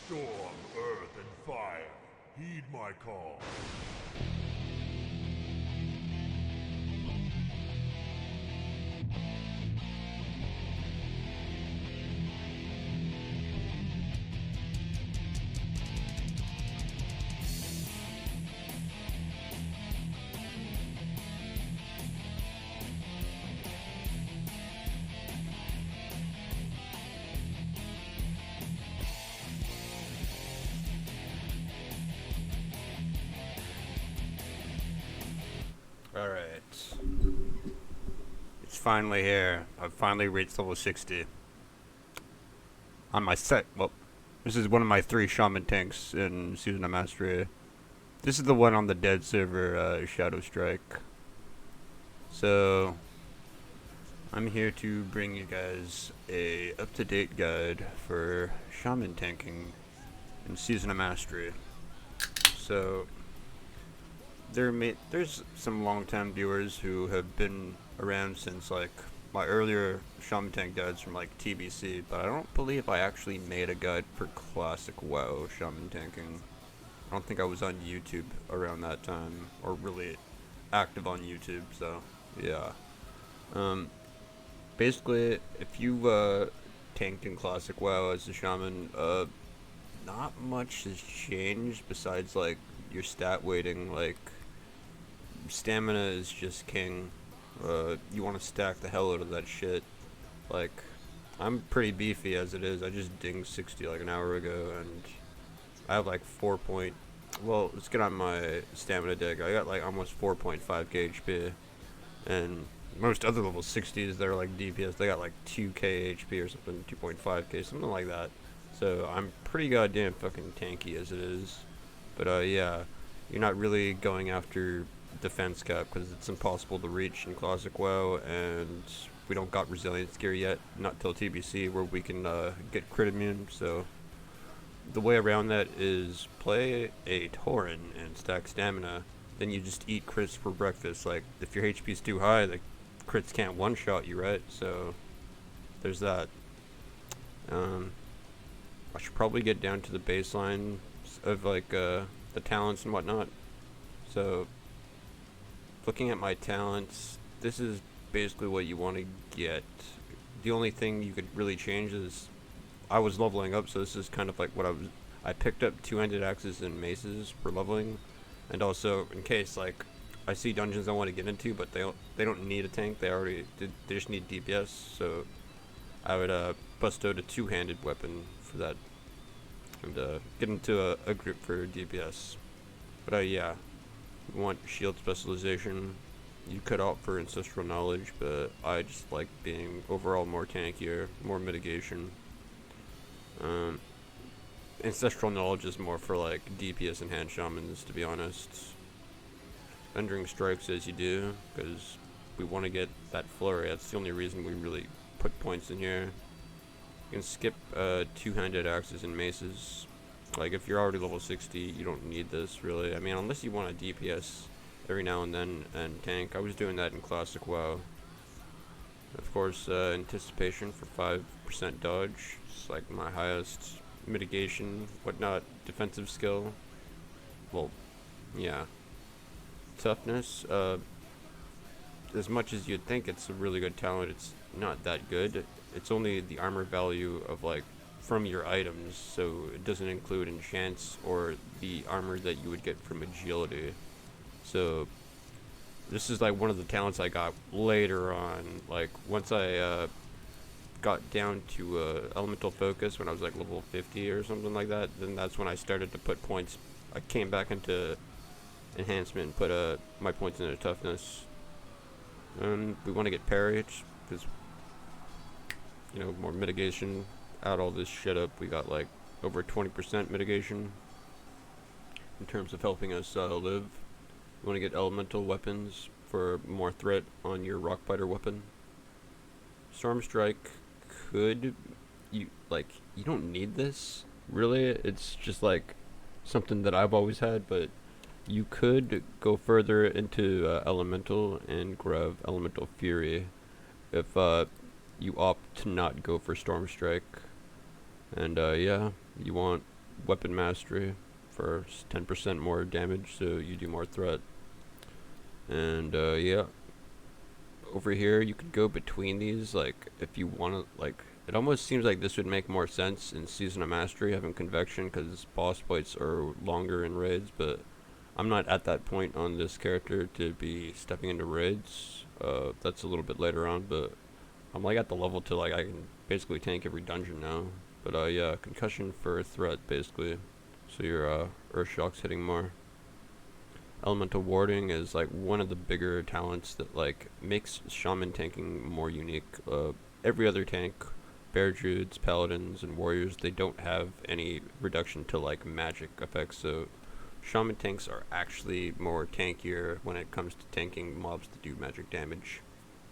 Storm, earth, and fire, heed my call. Alright. It's finally here. I've finally reached level 60. On my well, this is one of my 3 Shaman tanks in Season of Mastery. This is the one on the dead server, Shadow Strike. So, I'm here to bring you guys a up-to-date guide for Shaman tanking in Season of Mastery. So, there's some long-time viewers who have been around since like my earlier Shaman tank guides from like TBC, but I don't believe I actually made a guide for classic WoW Shaman tanking. I don't think I was on YouTube around that time, or really active on YouTube, so yeah. Basically, if you tanked in classic WoW as a Shaman, not much has changed besides like your stat weighting. Like stamina is just king. You want to stack the hell out of that shit. Like, I'm pretty beefy as it is. I just dinged 60 like an hour ago, and I have like 4 point. Well, let's get on my stamina deck. I got like almost 4.5k HP, and most other level 60s that are like DPS, they got like 2k HP or something, 2.5k, something like that. So I'm pretty goddamn fucking tanky as it is. But yeah, you're not really going after defense cap because it's impossible to reach in classic WoW, and we don't got resilience gear yet, not till TBC where we can get crit immune. So the way around that is play a Tauren and stack stamina, then you just eat crits for breakfast. Like if your HP is too high, the crits can't one shot you, right? So there's that. I should probably get down to the baseline of like the talents and whatnot. So looking at my talents, this is basically what you want to get. The only thing you could really change is I was leveling up, so this is kind of like what I picked up 2-handed axes and maces for leveling, and also in case like I see dungeons I want to get into, but they don't need a tank. They just need DPS. So I would bust out a 2-handed weapon for that, and get into a group for DPS. But yeah. You want shield specialization, you could opt for ancestral knowledge, but I just like being overall more tankier, more mitigation. Ancestral knowledge is more for like DPS and hand shamans, to be honest. Thundering strikes as you do, because we want to get that flurry. That's the only reason we really put points in here. You can skip 2-handed axes and maces. Like, if you're already level 60, you don't need this, really. I mean, unless you want a DPS every now and then and tank. I was doing that in Classic WoW. Of course, anticipation for 5% dodge. It's like my highest mitigation, whatnot, defensive skill. Well, yeah. Toughness, as much as you'd think it's a really good talent, it's not that good. It's only the armor value of, like, from your items, so it doesn't include enchants or the armor that you would get from agility. So this is like one of the talents I got later on. Like once I got down to elemental focus when I was like level 50 or something like that, then that's when I started to put points. I came back into enhancement and put my points into toughness. We want to get parry because more mitigation. Add all this shit up, we got like over 20% mitigation in terms of helping us live. You want to get elemental weapons for more threat on your rockbiter weapon. Storm strike you don't need this really. It's just like something that I've always had, but you could go further into elemental and grab elemental fury if you opt to not go for storm strike. And yeah, you want weapon mastery for 10% more damage, so you do more threat. And yeah, over here you could go between these, like if you want to, like it almost seems like this would make more sense in Season of Mastery having convection, because boss fights are longer in raids, but I'm not at that point on this character to be stepping into raids. That's a little bit later on, but I'm like at the level to like I can basically tank every dungeon now. But yeah, concussion for threat basically, so your earth shock's hitting more. Elemental warding is like one of the bigger talents that like makes shaman tanking more unique. Every other tank, bear druids, paladins, and warriors, they don't have any reduction to like magic effects, so shaman tanks are actually more tankier when it comes to tanking mobs that do magic damage.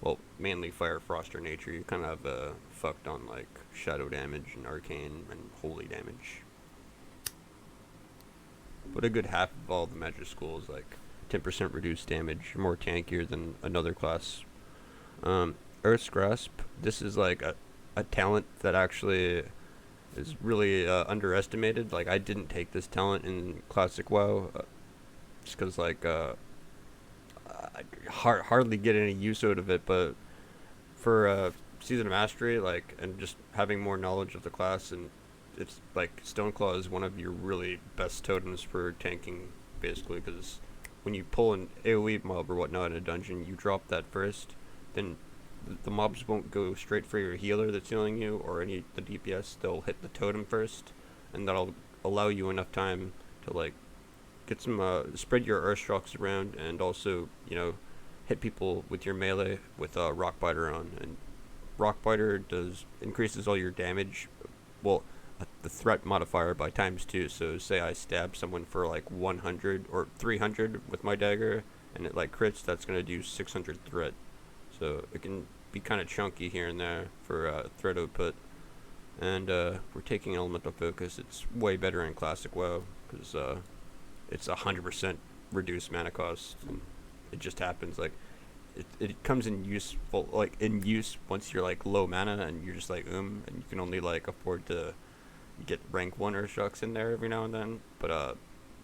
Well, mainly fire, frost, or nature. You kind of fucked on like shadow damage and arcane and holy damage. But a good half of all the magic school is like 10% reduced damage, more tankier than another class. Earth's Grasp, this is like a talent that actually is really underestimated. Like I didn't take this talent in Classic WoW, just because like I hardly get any use out of it, but for Season of Mastery, like, and just having more knowledge of the class, and it's like Stoneclaw is one of your really best totems for tanking, basically, because when you pull an AoE mob or whatnot in a dungeon, you drop that first, then the mobs won't go straight for your healer that's healing you, or the DPS. They'll hit the totem first, and that'll allow you enough time to like get some spread your earth shocks around, and also, you know, hit people with your melee with Rockbiter on. And Rockbiter increases all your damage, well, the threat modifier by ×2. So say I stab someone for like 100 or 300 with my dagger, and it like crits, that's gonna do 600 threat. So it can be kind of chunky here and there for threat output. And we're taking elemental focus. It's way better in Classic WoW because it's 100% reduced mana cost. And it just happens like it comes in useful, like in use once you're like low mana and you're just like and you can only like afford to get rank 1 Earth Shocks in there every now and then. But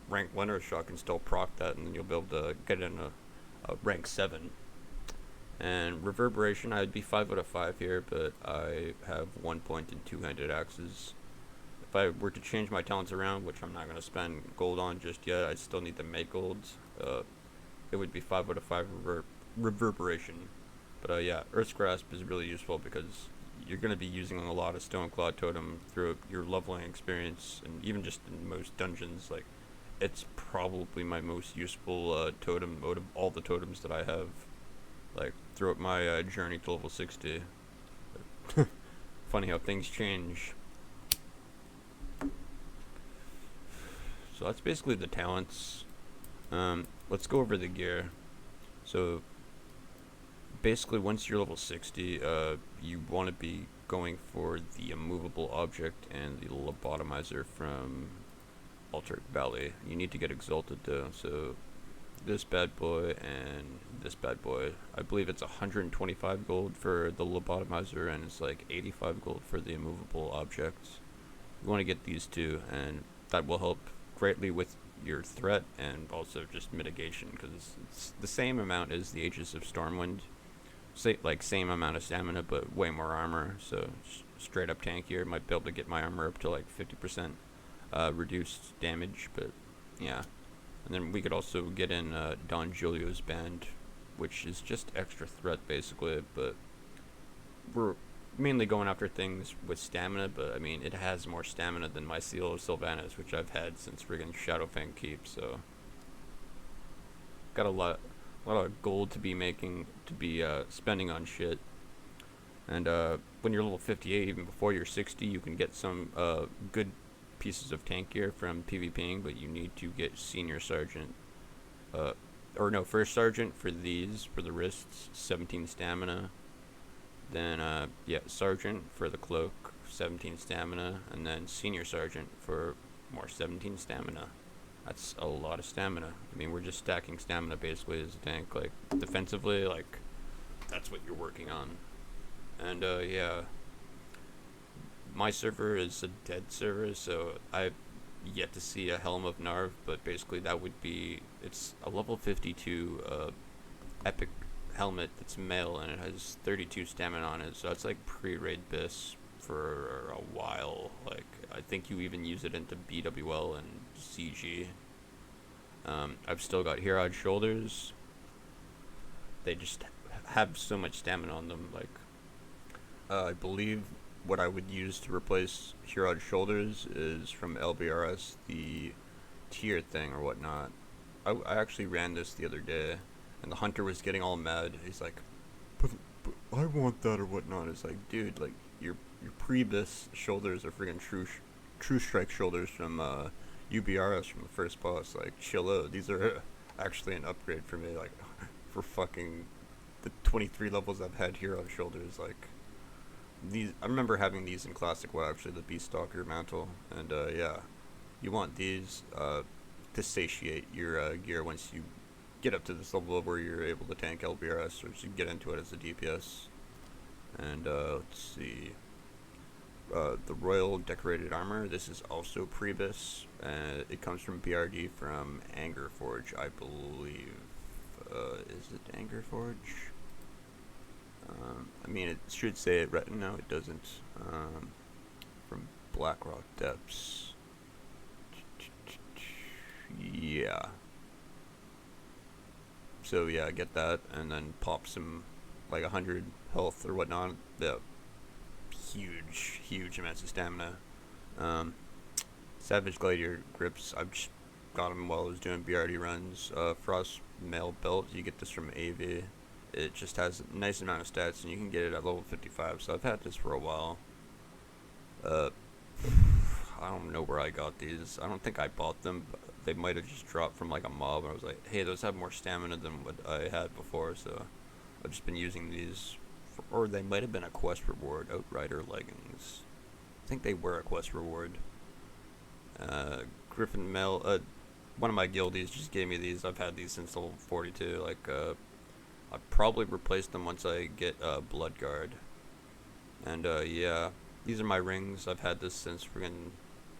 rank 1 Earth Shock can still proc that, and then you'll be able to get in a rank 7. And Reverberation, I'd be 5 out of 5 here, but I have 1 point in two-handed axes. If I were to change my talents around, which I'm not going to spend gold on just yet, I still need to make golds. It would be 5 out of 5 Reverberation. But yeah, Earth's Grasp is really useful because you're going to be using a lot of Stoneclaw Totem throughout your leveling experience, and even just in most dungeons. Like, it's probably my most useful totem out of all the totems that I have, like, throughout my journey to level 60. Funny how things change. So that's basically the talents. Let's go over the gear. So basically, once you're level 60, you want to be going for the immovable object and the lobotomizer from Alteric Valley. You need to get exalted though, so this bad boy and this bad boy, I believe it's 125 gold for the lobotomizer, and it's like 85 gold for the immovable objects. You want to get these two, and that will help greatly with your threat and also just mitigation, because it's the same amount as the Aegis of Stormwind. Same amount of stamina, but way more armor, so straight up tankier. Might be able to get my armor up to like 50% reduced damage, but yeah. And then we could also get in Don Julio's band, which is just extra threat basically, but we're mainly going after things with stamina. But I mean, it has more stamina than my Seal of Sylvanas, which I've had since friggin' Shadowfang Keep, so got a lot of gold to be spending on shit. And when you're level 58, even before you're 60, you can get some good pieces of tank gear from PvPing, but you need to get Senior Sergeant, First Sergeant for these, for the wrists, 17 stamina. Then yeah, Sergeant for the cloak, 17 stamina, and then Senior Sergeant for more 17 stamina. That's a lot of stamina. I mean, we're just stacking stamina basically as a tank. Like, defensively, like, that's what you're working on. And yeah, my server is a dead server, so I yet to see a Helm of Narv, but basically that would be, it's a level 52 epic helmet that's male, and it has 32 stamina on it, so it's like pre-raid bis for a while. Like, I think you even use it into BWL and CG. I've still got Herod shoulders. They just have so much stamina on them. Like, I believe what I would use to replace Herod shoulders is from LBRS, the tier thing or whatnot. I actually ran this the other day, and the hunter was getting all mad. He's like, but I want that or whatnot. It's like, dude, like, your pre-bis shoulders are friggin' true strike shoulders from UBRS from the first boss. Like, chill out. These are actually an upgrade for me. Like, for fucking the 23 levels I've had here on shoulders. Like, these, I remember having these in Classic WoW, actually, the Beastalker mantle. And yeah, you want these to satiate your gear once you get up to this level where you're able to tank LBRS, or to get into it as a DPS. And let's see. The Royal Decorated Armor, this is also Prebis. It comes from BRD from Angerforge, I believe. Is it Angerforge? I mean, it should say it right. No, it doesn't. From Blackrock Depths. Yeah. So yeah, get that, and then pop some, like, 100 health or whatnot. The huge amounts of stamina. Savage Gladiator grips, I've just got them while I was doing BRD runs. Frost Mail Belt, you get this from AV. It just has a nice amount of stats, and you can get it at level 55, so I've had this for a while. I don't know where I got these. I don't think I bought them, but they might have just dropped from, like, a mob, and I was like, hey, those have more stamina than what I had before, so I've just been using these. Or they might have been a quest reward. Outrider leggings, I think they were a quest reward. Griffin Mail, one of my guildies just gave me these. I've had these since level 42. Like, I'll probably replace them once I get Bloodguard. And yeah, these are my rings. I've had this since friggin'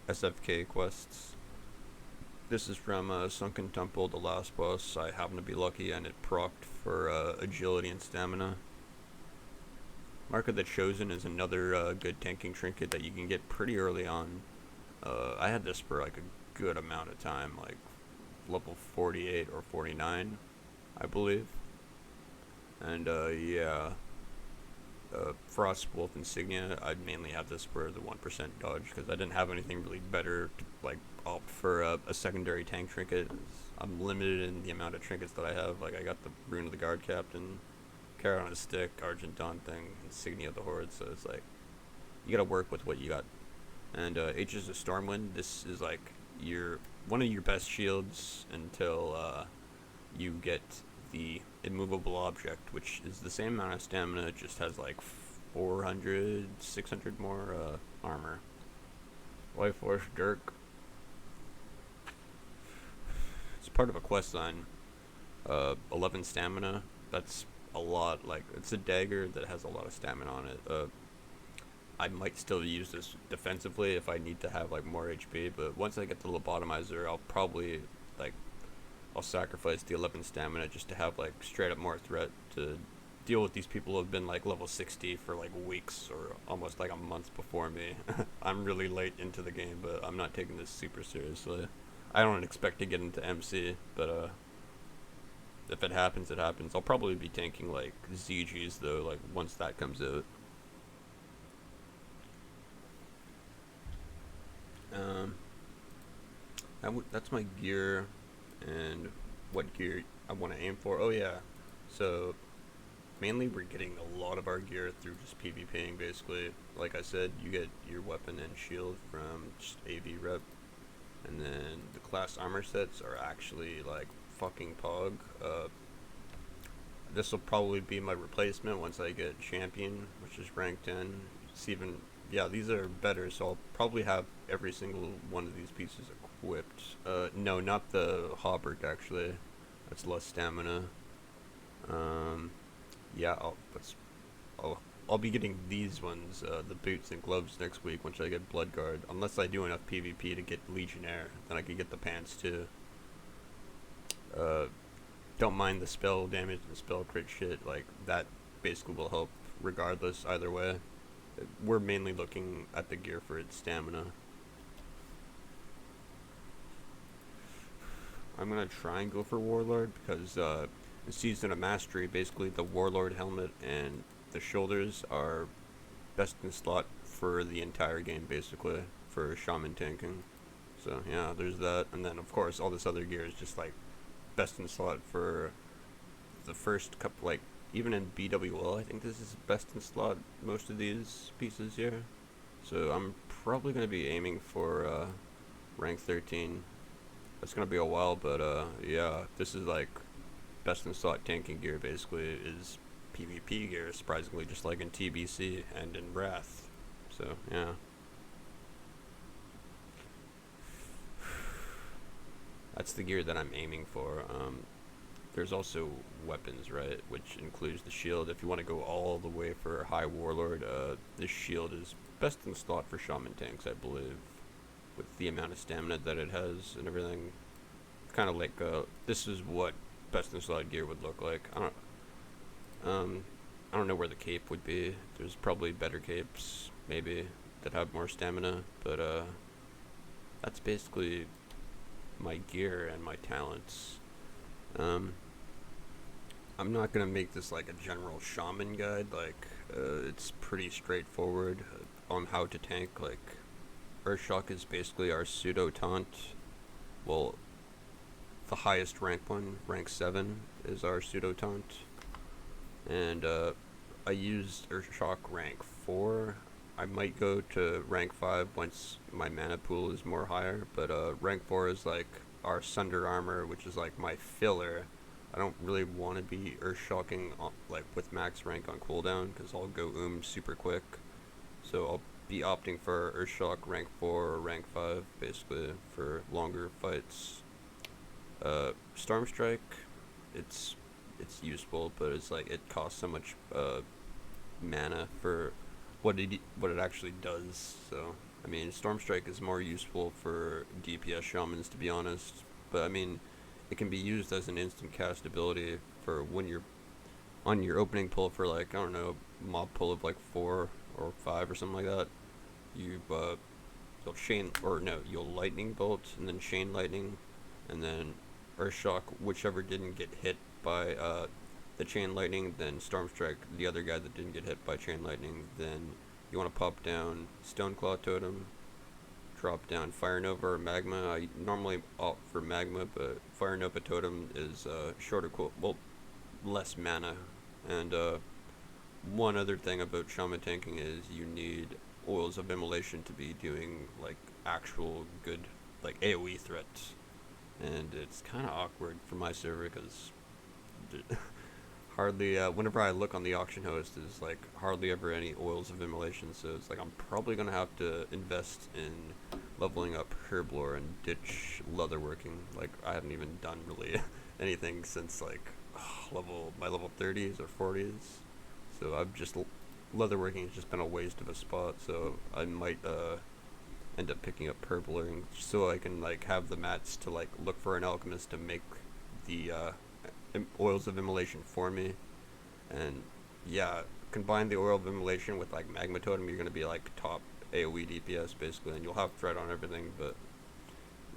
SFK quests. This is from Sunken Temple, the last boss. I happen to be lucky, and it procced for agility and stamina. Mark of the Chosen is another good tanking trinket that you can get pretty early on. I had this for like a good amount of time, like level 48 or 49, I believe. And yeah, Frostwolf Insignia, I'd mainly have this for the 1% dodge, because I didn't have anything really better to, like, opt for a secondary tank trinket. I'm limited in the amount of trinkets that I have. Like, I got the Rune of the Guard Captain, Carrot on a Stick, Argent Dawn thing, Insignia of the Horde, so it's like, you gotta work with what you got. And Aegis of Stormwind, this is like one of your best shields until you get the immovable object, which is the same amount of stamina, it just has like 400, 600 more armor. Life Force Dirk. It's part of a quest line. 11 stamina. That's a lot. Like, it's a dagger that has a lot of stamina on it. I might still use this defensively if I need to have, like, more HP, but once I get the lobotomizer, I'll probably, like, I'll sacrifice the 11 stamina just to have, like, straight up more threat to deal with these people who have been, like, level 60 for, like, weeks or almost, like, a month before me. I'm really late into the game, but I'm not taking this super seriously. I don't expect to get into MC, but if it happens, it happens. I'll probably be tanking, like, ZGs, though, like, once that comes out. That's my gear, and what gear I want to aim for. Oh yeah, so mainly we're getting a lot of our gear through just PvPing, basically. Like I said, you get your weapon and shield from just AV rep, and then the class armor sets are actually, like, fucking pog. This will probably be my replacement once I get champion, which is rank 10. It's even, yeah, these are better, so I'll probably have every single one of these pieces equipped. No, not the Hauberk, actually. That's less stamina. Yeah, I'll I'll be getting these ones, the boots and gloves next week once I get Blood Guard. Unless I do enough PvP to get Legionnaire, then I could get the pants too. Don't mind the spell damage and spell crit shit, like, that basically will help regardless, either way. We're mainly looking at the gear for its stamina. I'm gonna try and go for Warlord, because, in Season of Mastery, basically the Warlord helmet and the shoulders are best in slot for the entire game, basically, for Shaman tanking. So, yeah, there's that. And then, of course, all this other gear is just, like, best in slot for the first couple, like, even in BWL, I think this is best in slot, most of these pieces here. So, I'm probably going to be aiming for, rank 13. It's going to be a while, but, yeah, this is, like, best in slot tanking gear, basically, is PvP gear, surprisingly, just like in TBC and in Wrath. So, yeah. That's the gear that I'm aiming for. There's also weapons, right, which includes the shield. If you want to go all the way for High Warlord, this shield is best in slot for Shaman tanks, I believe, with the amount of stamina that it has and everything. Kind of like, this is what best in slot gear would look like. I don't know where the cape would be. There's probably better capes, maybe, that have more stamina, but, that's basically my gear and my talents. I'm not gonna make this like a general shaman guide, like, it's pretty straightforward on how to tank. Like, Earthshock is basically our pseudo taunt. Well, the highest rank one, rank 7, is our pseudo taunt. And, I used Earthshock rank 4. I might go to rank 5 once my mana pool is more higher, but rank 4 is like our Sunder Armor, which is like my filler. I don't really want to be Earthshocking like with max rank on cooldown, because I'll go super quick. So I'll be opting for Earthshock rank 4 or rank 5, basically, for longer fights. Stormstrike, it's useful, but it's like it costs so much mana for what it actually does. So I mean, Stormstrike is more useful for DPS shamans, to be honest, but I mean, it can be used as an instant cast ability for when you're on your opening pull for, like, I don't know, mob pull of like 4 or 5 or something like that. You'll lightning bolt and then chain lightning and then Earthshock whichever didn't get hit by the chain lightning, then Stormstrike the other guy that didn't get hit by chain lightning. Then you want to pop down Stoneclaw Totem, drop down Fire Nova or Magma. I normally opt for Magma, but Fire Nova Totem is less mana. And one other thing about Shaman tanking is you need Oils of Immolation to be doing like actual good like AoE threats. And it's kind of awkward for my server because hardly, whenever I look on the auction host, there's like hardly ever any Oils of Immolation, so it's like I'm probably going to have to invest in leveling up Herblore and ditch leatherworking. Like, I haven't even done really anything since like my level 30s or 40s, so I've just, leatherworking has just been a waste of a spot, so I might end up picking up Herbloring so I can like have the mats to like look for an alchemist to make the Oils of Immolation for me. And yeah, combine the Oil of Immolation with like Magma Totem, you're gonna be like top AoE DPS basically, and you'll have threat on everything, but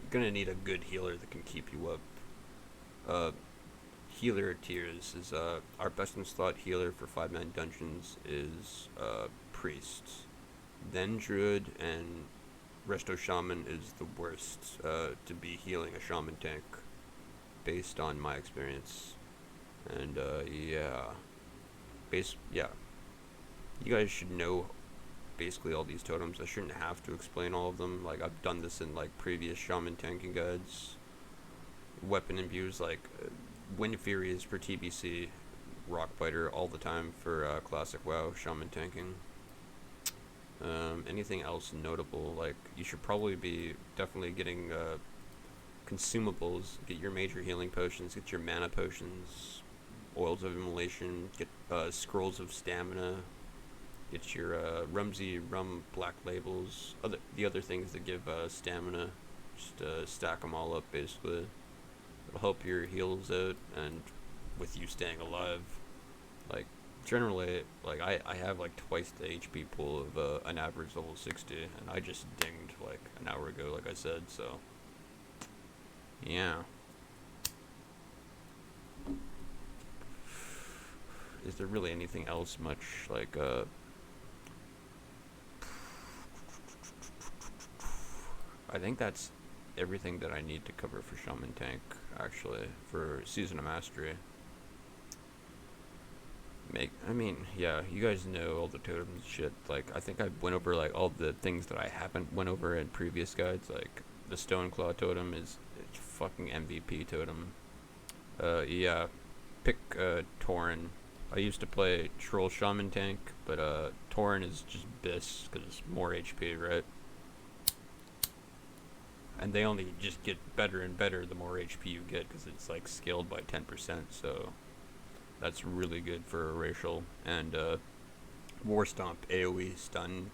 you're gonna need a good healer that can keep you up. Healer tiers is our best in slot healer for 5-man dungeons is Priest, then Druid, and Resto Shaman is the worst to be healing a Shaman tank, based on my experience. And yeah, you guys should know basically all these totems. I shouldn't have to explain all of them. Like, I've done this in like previous Shaman tanking guides. Weapon imbues, like Wind Fury is for TBC, Rockbiter all the time for classic WoW Shaman tanking. Anything else notable? Like, you should probably be definitely getting Consumables, get your major healing potions, get your mana potions, Oils of Immolation, get Scrolls of Stamina, Get your Rumsey rum black labels. The other things that give stamina. Just stack them all up basically. It'll help your heals out, and with you staying alive, like generally, like I have like twice the HP pool of an average level 60, and I just dinged like an hour ago, like I said. So yeah. Is there really anything else much like I think that's everything that I need to cover for Shaman Tank, actually, for Season of Mastery. I mean, yeah, you guys know all the totems and shit. Like, I think I went over, like, all the things that I haven't went over in previous guides. Like, the Stoneclaw totem it's fucking MVP totem. Yeah, pick, Tauren. I used to play Troll Shaman Tank, but, Tauren is just BIS, because it's more HP, right? And they only just get better and better the more HP you get, because it's like scaled by 10%, so that's really good for a racial. And War Stomp AoE stun.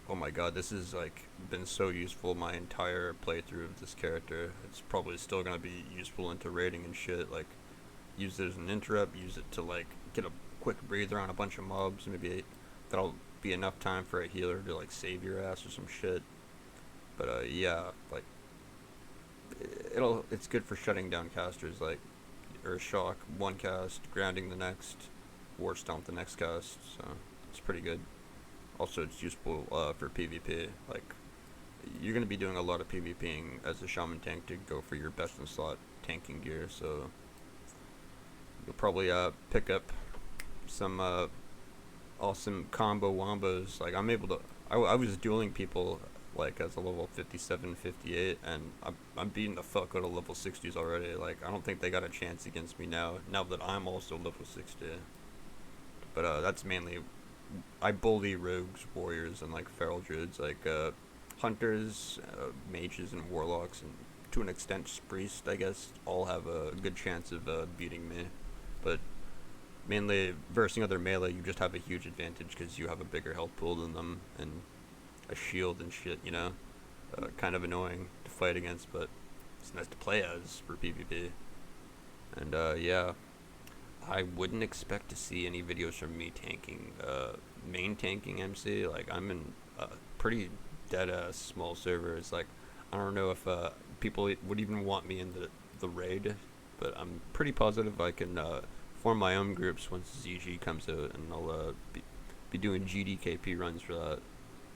Oh my god, this has like been so useful my entire playthrough of this character. It's probably still gonna be useful into raiding and shit. Like, use it as an interrupt, use it to like get a quick breather on a bunch of mobs. Maybe that'll be enough time for a healer to like save your ass or some shit. But yeah, like it's good for shutting down casters, like Earth Shock one cast, grounding the next, War Stomp the next cast, so it's pretty good. Also, it's useful for PvP. Like, you're going to be doing a lot of PvPing as a Shaman Tank to go for your best in slot tanking gear, so you'll probably pick up some awesome combo wombos. Like, I'm able to, I was dueling people like as a level 57, 58, and I'm beating the fuck out of level 60s already. Like, I don't think they got a chance against me now that I'm also level 60. But that's mainly, I bully rogues, warriors, and like feral druids. Like hunters, mages, and warlocks, and to an extent priests, I guess, all have a good chance of beating me. But mainly versing other melee, you just have a huge advantage because you have a bigger health pool than them and a shield and shit, you know. Kind of annoying to fight against, but it's nice to play as for PvP. And yeah, I wouldn't expect to see any videos from me tanking, main tanking MC. Like, I'm in a pretty dead-ass small server. It's like, I don't know if people would even want me in the raid, but I'm pretty positive I can form my own groups once ZG comes out, and I'll be doing GDKP runs for that.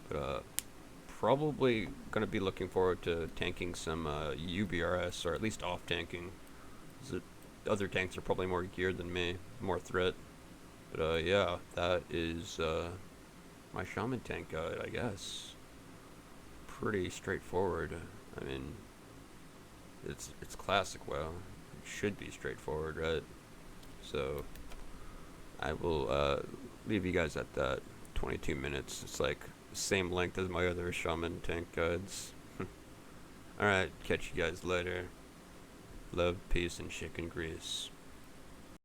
But probably going to be looking forward to tanking some UBRS, or at least off-tanking. Other tanks are probably more geared than me, more threat. But yeah, that is my Shaman Tank guide, I guess. Pretty straightforward. I mean, it's classic WoW. It should be straightforward, right? So I will leave you guys at that. 22 minutes. It's like same length as my other Shaman Tank guides. Alright, catch you guys later. Love, peace, and chicken grease.